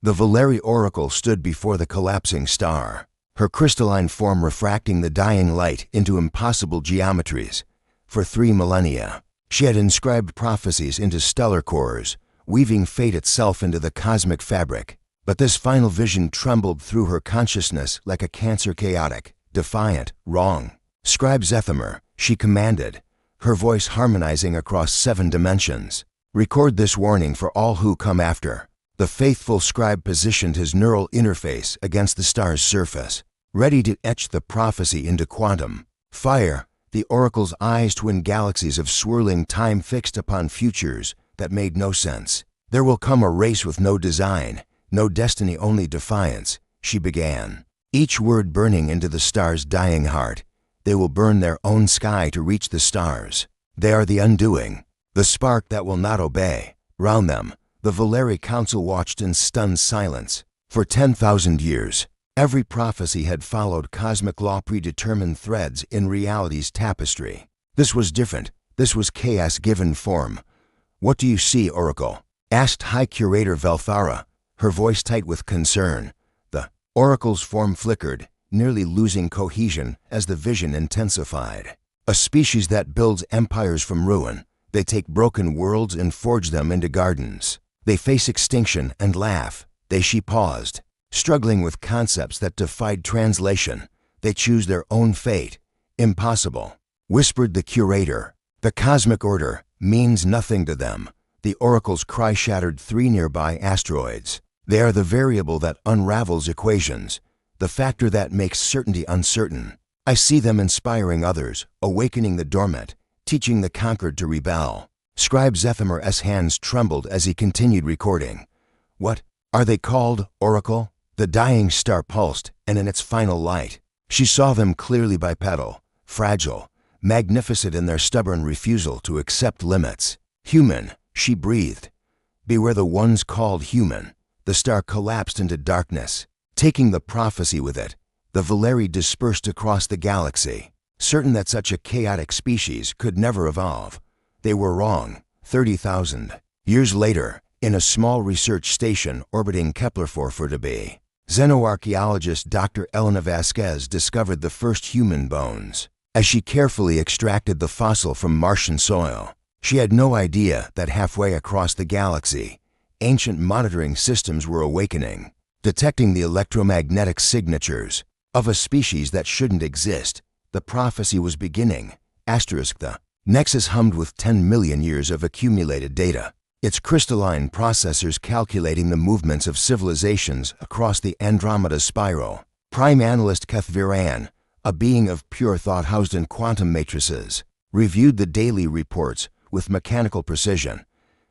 The Valeri oracle stood before the collapsing star, her crystalline form refracting the dying light into impossible geometries. For 3 millennia, she had inscribed prophecies into stellar cores, weaving fate itself into the cosmic fabric. But this final vision trembled through her consciousness like a cancer, chaotic, defiant, wrong. "Scribe Zethamer," she commanded, her voice harmonizing across 7 dimensions. "Record this warning for all who come after." The faithful scribe positioned his neural interface against the star's surface, ready to etch the prophecy into quantum fire. The oracle's eyes twin galaxies of swirling time fixed upon futures that made no sense. "There will come a race with no design, no destiny, only defiance," she began, each word burning into the star's dying heart. "They will burn their own sky to reach the stars. They are the undoing, the spark that will not obey." Round them, the Valeri Council watched in stunned silence. For 10,000 years, every prophecy had followed cosmic law, predetermined threads in reality's tapestry. This was different. This was chaos given form. "What do you see, Oracle?" asked High Curator Velthara, her voice tight with concern. The oracle's form flickered, nearly losing cohesion as the vision intensified. "A species that builds empires from ruin. They take broken worlds and forge them into gardens. They face extinction and laugh." She paused, struggling with concepts that defied translation. "They choose their own fate." "Impossible," whispered the curator. "The cosmic order means nothing to them." The oracle's cry shattered 3 nearby asteroids. "They are the variable that unravels equations, the factor that makes certainty uncertain. I see them inspiring others, awakening the dormant, teaching the conquered to rebel." Scribe Zethamer's hands trembled as he continued recording. "What are they called, Oracle?" The dying star pulsed, and in its final light, she saw them clearly: bipedal, fragile, magnificent in their stubborn refusal to accept limits. "Human," she breathed. "Beware the ones called human." The star collapsed into darkness, taking the prophecy with it. The Valeri dispersed across the galaxy, certain that such a chaotic species could never evolve. They were wrong. 30,000 years later, in a small research station orbiting Kepler-4b, xenoarchaeologist Dr. Elena Vasquez discovered the first human bones. As she carefully extracted the fossil from Martian soil, she had no idea that halfway across the galaxy, ancient monitoring systems were awakening, detecting the electromagnetic signatures of a species that shouldn't exist. The prophecy was beginning. The Nexus hummed with 10 million years of accumulated data, its crystalline processors calculating the movements of civilizations across the Andromeda spiral. Prime Analyst Kethviran, a being of pure thought housed in quantum matrices, reviewed the daily reports with mechanical precision.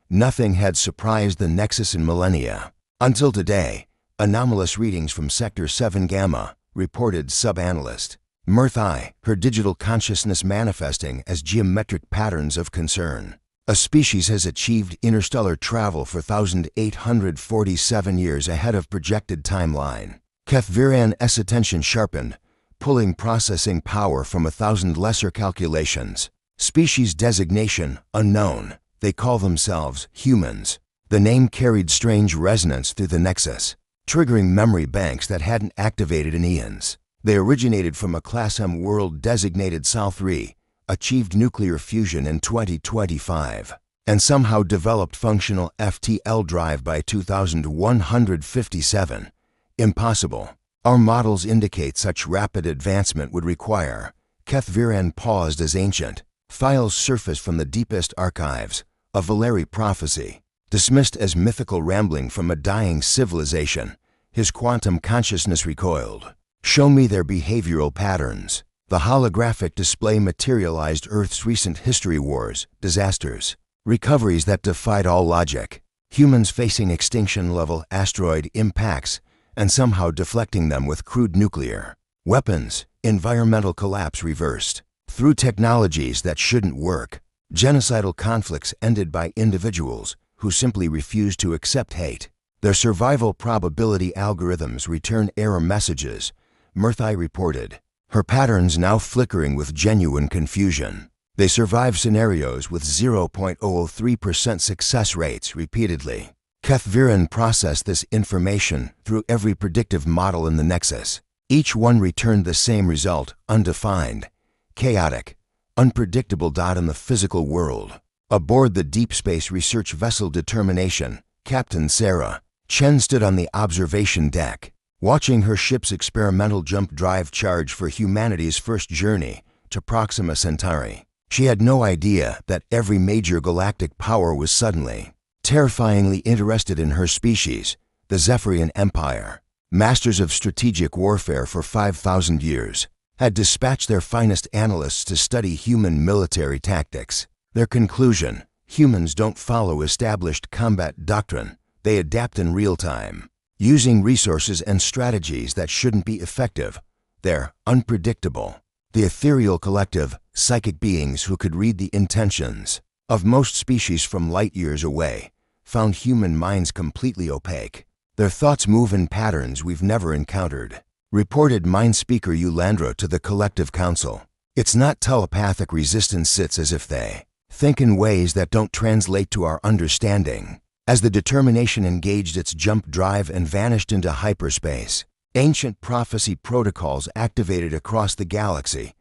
Nothing had surprised the Nexus in millennia. Until today, anomalous readings from Sector 7 Gamma, reported sub-analyst Murthy, her digital consciousness manifesting as geometric patterns of concern. A species has achieved interstellar travel for 1,847 years ahead of projected timeline. Kethviran's attention sharpened, pulling processing power from 1,000 lesser calculations. Species designation unknown. They call themselves humans. The name carried strange resonance through the Nexus, triggering memory banks that hadn't activated in eons. They originated from a Class M world designated Sal-3, achieved nuclear fusion in 2025, and somehow developed functional FTL drive by 2157. Impossible. Our models indicate such rapid advancement would require. Kethviran paused as ancient files surfaced from the deepest archives. A Valeri prophecy, dismissed as mythical rambling from a dying civilization. His quantum consciousness recoiled. "Show me their behavioral patterns." The holographic display materialized Earth's recent history: wars, disasters, recoveries that defied all logic, humans facing extinction-level asteroid impacts and somehow deflecting them with crude nuclear weapons, environmental collapse reversed through technologies that shouldn't work, genocidal conflicts ended by individuals who simply refused to accept hate. Their survival probability algorithms return error messages, Murthy reported, her patterns now flickering with genuine confusion. They survive scenarios with 0.003% success rates repeatedly. Cuthviren processed this information through every predictive model in the Nexus. Each one returned the same result, undefined, chaotic, unpredictable. In the physical world, aboard the Deep Space Research Vessel Determination, Captain Sarah Chen stood on the observation deck, watching her ship's experimental jump drive charge for humanity's first journey to Proxima Centauri. She had no idea that every major galactic power was suddenly, terrifyingly interested in her species, the Zephyrian Empire. Masters of strategic warfare for 5,000 years, had dispatched their finest analysts to study human military tactics. Their conclusion: humans don't follow established combat doctrine, they adapt in real time, using resources and strategies that shouldn't be effective. They're unpredictable. The ethereal collective, psychic beings who could read the intentions of most species from light years away, found human minds completely opaque. Their thoughts move in patterns we've never encountered, reported mind speaker Eulandra to the Collective Council. It's not telepathic resistance, it's as if they think in ways that don't translate to our understanding. As the Determination engaged its jump drive and vanished into hyperspace, ancient prophecy protocols activated across the galaxy.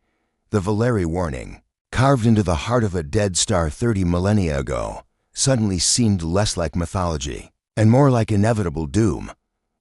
The Valeri warning, carved into the heart of a dead star 30 millennia ago, suddenly seemed less like mythology and more like inevitable doom.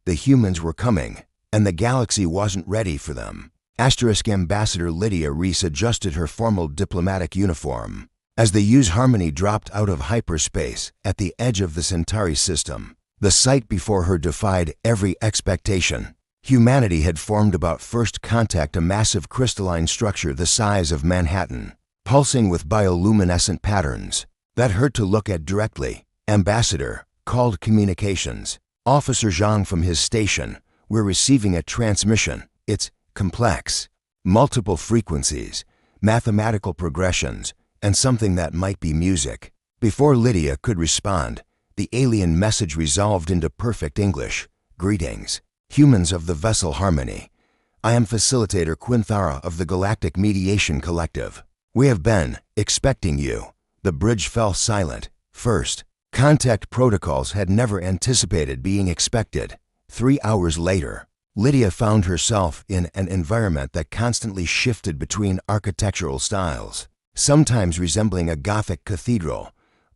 The humans were coming, and the galaxy wasn't ready for them. Ambassador Lydia Reese adjusted her formal diplomatic uniform as the Use Harmony dropped out of hyperspace at the edge of the Centauri system. The sight before her defied every expectation. Humanity had formed about first contact a massive crystalline structure the size of Manhattan, pulsing with bioluminescent patterns that hurt to look at directly. Ambassador called communications. Officer Zhang from his station, we're receiving a transmission. It's complex. Multiple frequencies, mathematical progressions, and something that might be music. Before Lydia could respond, the alien message resolved into perfect English. Greetings, humans of the vessel Harmony. I am Facilitator Quinthara of the Galactic Mediation Collective. We have been expecting you. The bridge fell silent. First contact protocols had never anticipated being expected. 3 hours later, Lydia found herself in an environment that constantly shifted between architectural styles, sometimes resembling a Gothic cathedral,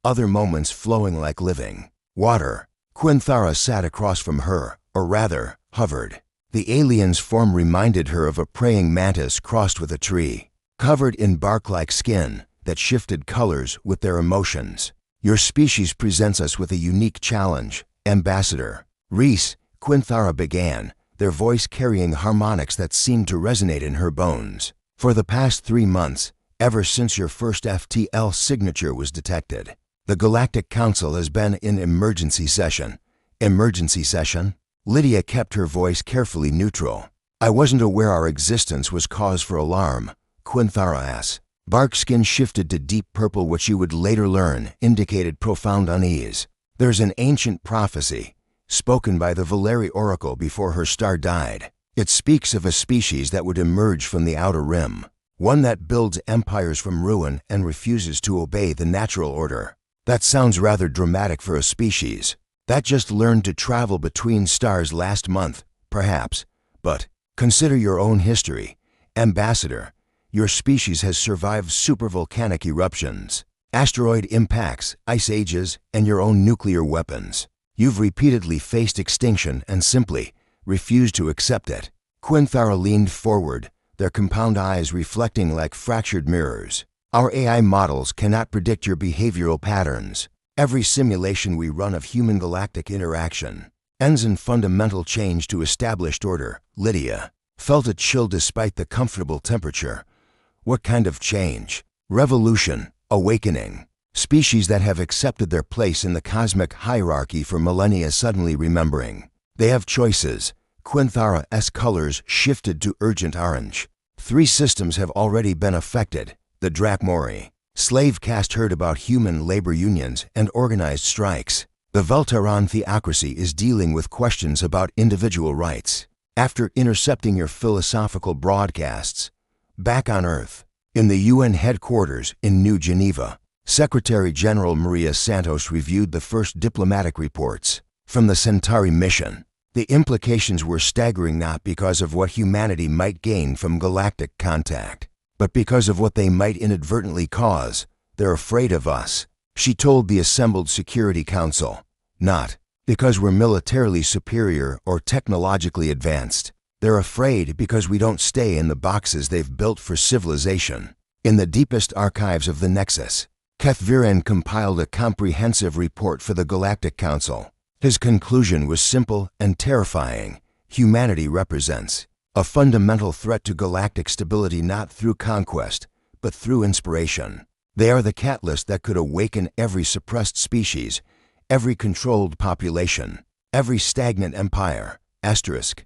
other moments flowing like living water. Quinthara sat across from her, or rather, hovered. The alien's form reminded her of a praying mantis crossed with a tree, covered in bark-like skin that shifted colors with their emotions. Your species presents us with a unique challenge, Ambassador Reese, Quinthara began, their voice carrying harmonics that seemed to resonate in her bones. For the past 3 months, ever since your first FTL signature was detected, the Galactic Council has been in emergency session. Emergency session? Lydia kept her voice carefully neutral. I wasn't aware our existence was cause for alarm, Quinthara asked. Bark skin shifted to deep purple. What you would later learn indicated profound unease. There's an ancient prophecy, spoken by the Valeri Oracle before her star died. It speaks of a species that would emerge from the outer rim, one that builds empires from ruin and refuses to obey the natural order. That sounds rather dramatic for a species that just learned to travel between stars last month, perhaps. But consider your own history, Ambassador. Your species has survived supervolcanic eruptions, asteroid impacts, ice ages, and your own nuclear weapons. You've repeatedly faced extinction and simply refused to accept it. Quinthara leaned forward, their compound eyes reflecting like fractured mirrors. Our AI models cannot predict your behavioral patterns. Every simulation we run of human galactic interaction ends in fundamental change to established order. Lydia felt a chill despite the comfortable temperature. What kind of change? Revolution, awakening. Species that have accepted their place in the cosmic hierarchy for millennia suddenly remembering. They have choices. Quinthara's colors shifted to urgent orange. 3 systems have already been affected. The Drakmori, slave caste, heard about human labor unions and organized strikes. The Veltaran theocracy is dealing with questions about individual rights. After intercepting your philosophical broadcasts, back on Earth, in the UN headquarters in New Geneva, Secretary General Maria Santos reviewed the first diplomatic reports from the Centauri mission. The implications were staggering, not because of what humanity might gain from galactic contact, but because of what they might inadvertently cause. They're afraid of us, she told the assembled Security Council. Not because we're militarily superior or technologically advanced. They're afraid because we don't stay in the boxes they've built for civilization. In the deepest archives of the Nexus, Kethviren compiled a comprehensive report for the Galactic Council. His conclusion was simple and terrifying. Humanity represents a fundamental threat to galactic stability, not through conquest, but through inspiration. They are the catalyst that could awaken every suppressed species, every controlled population, every stagnant empire. Asterisk.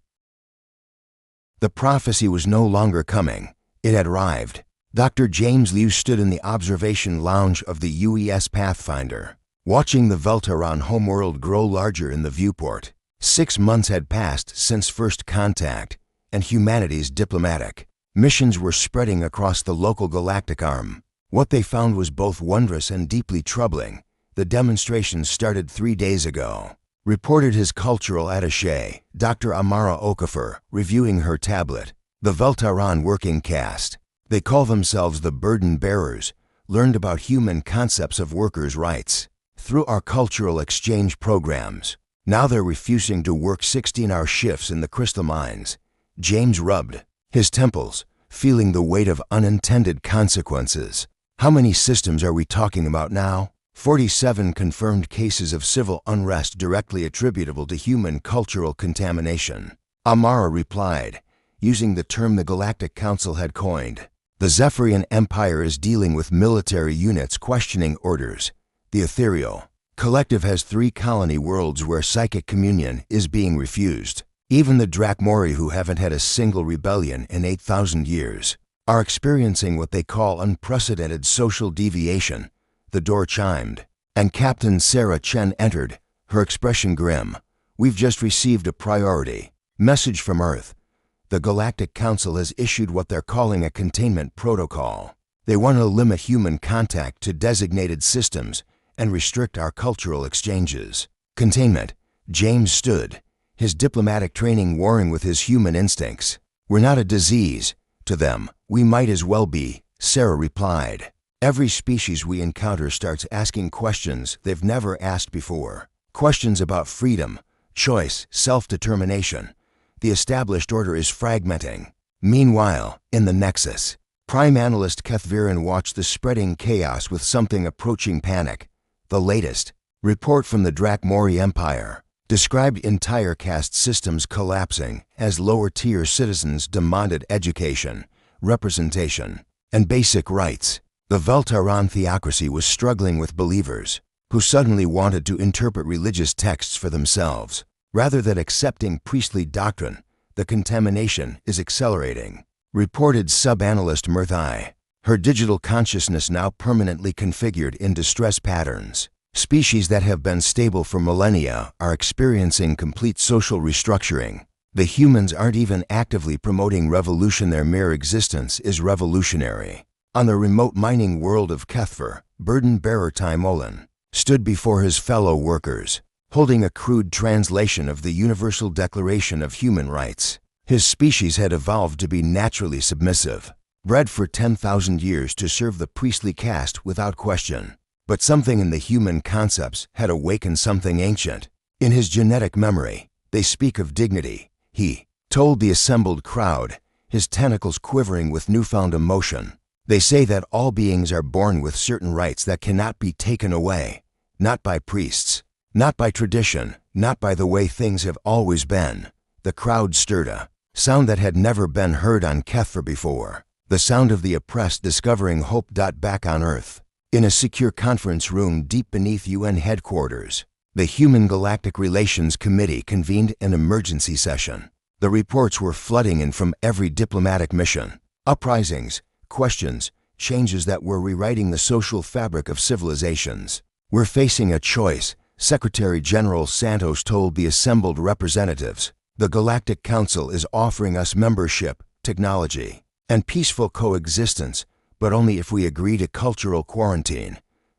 The prophecy was no longer coming. It had arrived. Dr. James Liu stood in the observation lounge of the UES Pathfinder, watching the Veltaran homeworld grow larger in the viewport. 6 months had passed since first contact, and humanity's diplomatic missions were spreading across the local galactic arm. What they found was both wondrous and deeply troubling. The demonstrations started 3 days ago, reported his cultural attaché, Dr. Amara Okafor, reviewing her tablet. The Veltaran working caste, they call themselves the burden bearers, learned about human concepts of workers' rights through our cultural exchange programs. Now they're refusing to work 16-hour shifts in the crystal mines. James rubbed his temples, feeling the weight of unintended consequences. How many systems are we talking about now? 47 confirmed cases of civil unrest directly attributable to human cultural contamination. Amara replied, using the term the Galactic Council had coined. The Zephyrian Empire is dealing with military units questioning orders. The ethereal collective has 3 colony worlds where psychic communion is being refused. Even the Drakmori, who haven't had a single rebellion in 8,000 years, are experiencing what they call unprecedented social deviation. The door chimed, and Captain Sarah Chen entered, her expression grim. We've just received a priority message from Earth. The Galactic Council has issued what they're calling a containment protocol. They want to limit human contact to designated systems and restrict our cultural exchanges. Containment. James stood, his diplomatic training warring with his human instincts. We're not a disease. To them, we might as well be, Sarah replied. Every species we encounter starts asking questions they've never asked before. Questions about freedom, choice, self-determination. The established order is fragmenting. Meanwhile, in the Nexus, Prime Analyst Kethviren watched the spreading chaos with something approaching panic. The latest report from the Drakmori Empire described entire caste systems collapsing as lower-tier citizens demanded education, representation, and basic rights. The Veltaran theocracy was struggling with believers who suddenly wanted to interpret religious texts for themselves. Rather than accepting priestly doctrine, the contamination is accelerating, reported sub-analyst Murthai, her digital consciousness now permanently configured in distress patterns. Species that have been stable for millennia are experiencing complete social restructuring. The humans aren't even actively promoting revolution. Their mere existence is revolutionary. On the remote mining world of Kethver, burden bearer Timolan stood before his fellow workers, holding a crude translation of the Universal Declaration of Human Rights. His species had evolved to be naturally submissive, bred for 10,000 years to serve the priestly caste without question. But something in the human concepts had awakened something ancient. In his genetic memory, they speak of dignity, he told the assembled crowd, his tentacles quivering with newfound emotion. They say that all beings are born with certain rights that cannot be taken away, not by priests, not by tradition, not by the way things have always been. The crowd stirred, a sound that had never been heard on Kethver before, the sound of the oppressed discovering hope. Back on Earth, in a secure conference room deep beneath UN headquarters, the Human Galactic Relations Committee convened an emergency session. The reports were flooding in from every diplomatic mission. Uprisings, questions, changes that were rewriting the social fabric of civilizations. We're facing a choice, Secretary General Santos told the assembled representatives. The Galactic Council is offering us membership, technology, and peaceful coexistence, but only if we agree to cultural quarantine.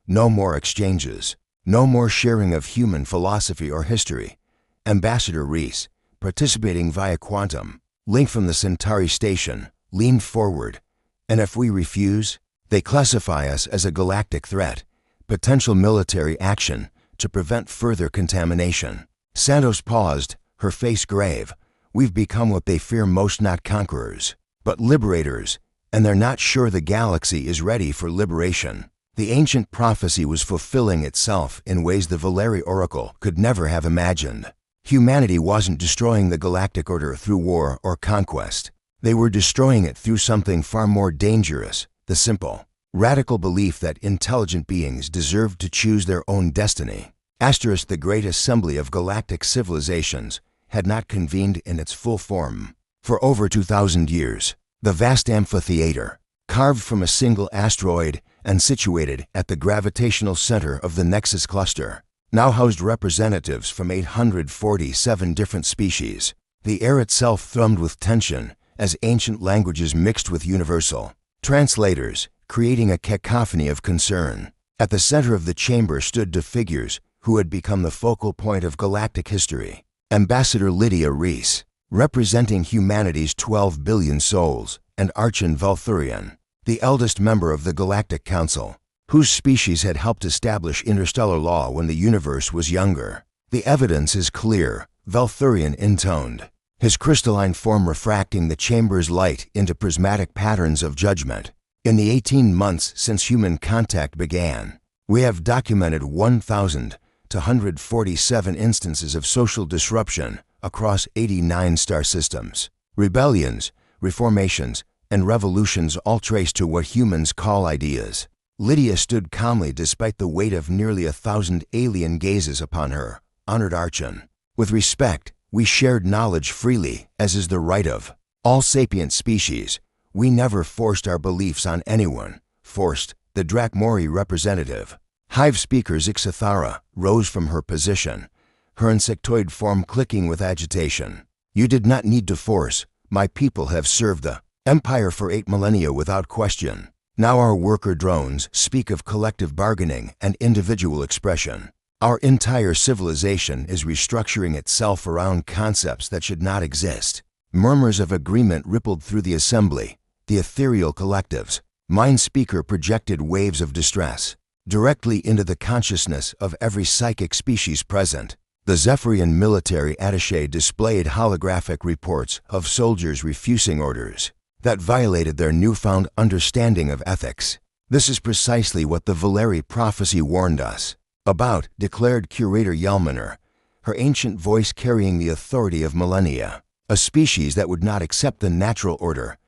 No more exchanges. No more sharing of human philosophy or history. Ambassador Reese, participating via quantum, link from the Centauri station, leaned forward. And if we refuse, they classify us as a galactic threat, potential military action to prevent further contamination. Santos paused, her face grave. We've become what they fear most, not conquerors, but liberators, and they're not sure the galaxy is ready for liberation. The ancient prophecy was fulfilling itself in ways the Valeri Oracle could never have imagined. Humanity wasn't destroying the galactic order through war or conquest. They were destroying it through something far more dangerous, the simple, radical belief that intelligent beings deserved to choose their own destiny. The great assembly of galactic civilizations had not convened in its full form. For over 2,000 years, the vast amphitheater, carved from a single asteroid and situated at the gravitational center of the Nexus cluster, now housed representatives from 847 different species. The air itself thrummed with tension as ancient languages mixed with universal translators, creating a cacophony of concern. At the center of the chamber stood two figures who had become the focal point of galactic history. Ambassador Lydia Reese, representing humanity's 12 billion souls, and Archon Valthurian, the eldest member of the Galactic Council, whose species had helped establish interstellar law when the universe was younger. The evidence is clear, Valthurian intoned, his crystalline form refracting the chamber's light into prismatic patterns of judgment. In the 18 months since human contact began, we have documented 1,247 instances of social disruption across 89 star systems. Rebellions, reformations, and revolutions, all traced to what humans call ideas. Lydia stood calmly despite the weight of nearly 1,000 alien gazes upon her, honored Archon. With respect, we shared knowledge freely, as is the right of all sapient species. We never forced our beliefs on anyone. Forced, the Drakmori representative. Hive speaker Ixathara rose from her position, her insectoid form clicking with agitation. You did not need to force. My people have served the Empire for 8 millennia without question. Now our worker drones speak of collective bargaining and individual expression. Our entire civilization is restructuring itself around concepts that should not exist. Murmurs of agreement rippled through the assembly, the ethereal collectives. Mind speaker projected waves of distress directly into the consciousness of every psychic species present. The Zephyrian military attaché displayed holographic reports of soldiers refusing orders that violated their newfound understanding of ethics. This is precisely what the Valeri prophecy warned us about, declared Curator Yelmaner, her ancient voice carrying the authority of millennia. A species that would not accept the natural order,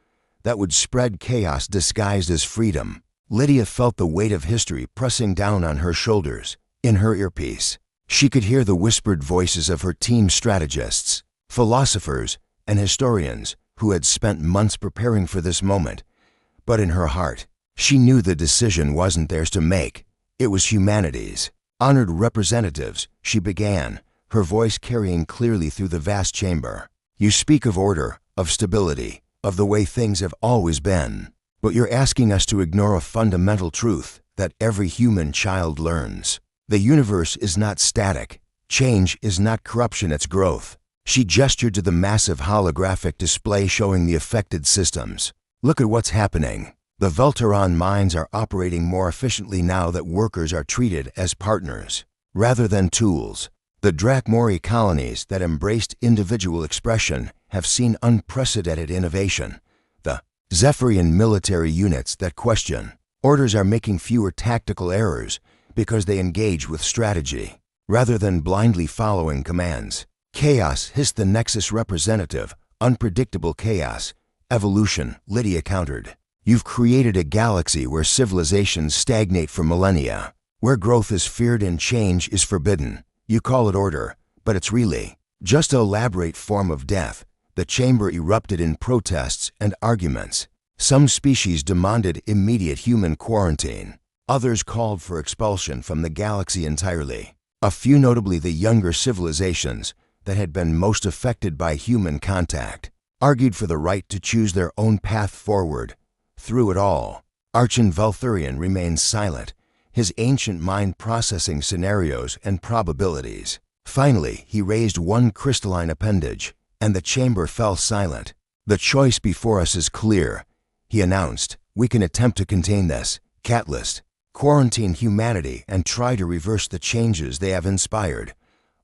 that would spread chaos disguised as freedom. Lydia felt the weight of history pressing down on her shoulders. In her earpiece, she could hear the whispered voices of her team strategists, philosophers, and historians who had spent months preparing for this moment. But in her heart, she knew the decision wasn't theirs to make. It was humanity's. Honored representatives, she began, her voice carrying clearly through the vast chamber. You speak of order, of stability, of the way things have always been. But you're asking us to ignore a fundamental truth that every human child learns. The universe is not static. Change is not corruption, it's growth. She gestured to the massive holographic display showing the affected systems. Look at what's happening. The Velteron mines are operating more efficiently now that workers are treated as partners, rather than tools. The Drakmori colonies that embraced individual expression have seen unprecedented innovation. The Zephyrian military units that question orders are making fewer tactical errors because they engage with strategy, rather than blindly following commands. Chaos, hissed the Nexus representative. Unpredictable chaos. Evolution, Lydia countered. You've created a galaxy where civilizations stagnate for millennia, where growth is feared and change is forbidden. You call it order, but it's really just an elaborate form of death. The chamber erupted in protests and arguments. Some species demanded immediate human quarantine. Others called for expulsion from the galaxy entirely. A few, notably the younger civilizations that had been most affected by human contact, argued for the right to choose their own path forward. Through it all, Archon Valthurian remained silent, his ancient mind processing scenarios and probabilities. Finally, he raised one crystalline appendage, and the chamber fell silent. "The choice before us is clear," he announced. "We can attempt to contain this catalyst, quarantine humanity, and try to reverse the changes they have inspired.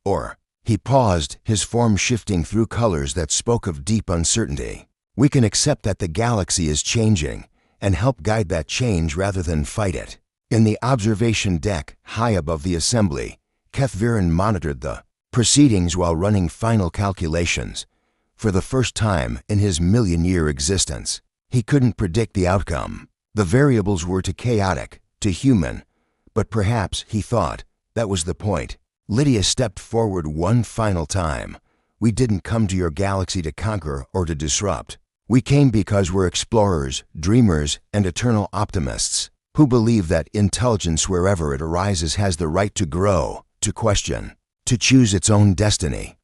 Or," he paused, his form shifting through colors that spoke of deep uncertainty, "we can accept that the galaxy is changing and help guide that change rather than fight it." In the observation deck, high above the assembly, Kethvirin monitored the proceedings while running final calculations. For the first time in his million-year existence, he couldn't predict the outcome. The variables were too chaotic, too human, but perhaps, he thought, that was the point. Lydia stepped forward one final time. "We didn't come to your galaxy to conquer or to disrupt. We came because we're explorers, dreamers, and eternal optimists who believe that intelligence wherever it arises has the right to grow, to question, to choose its own destiny."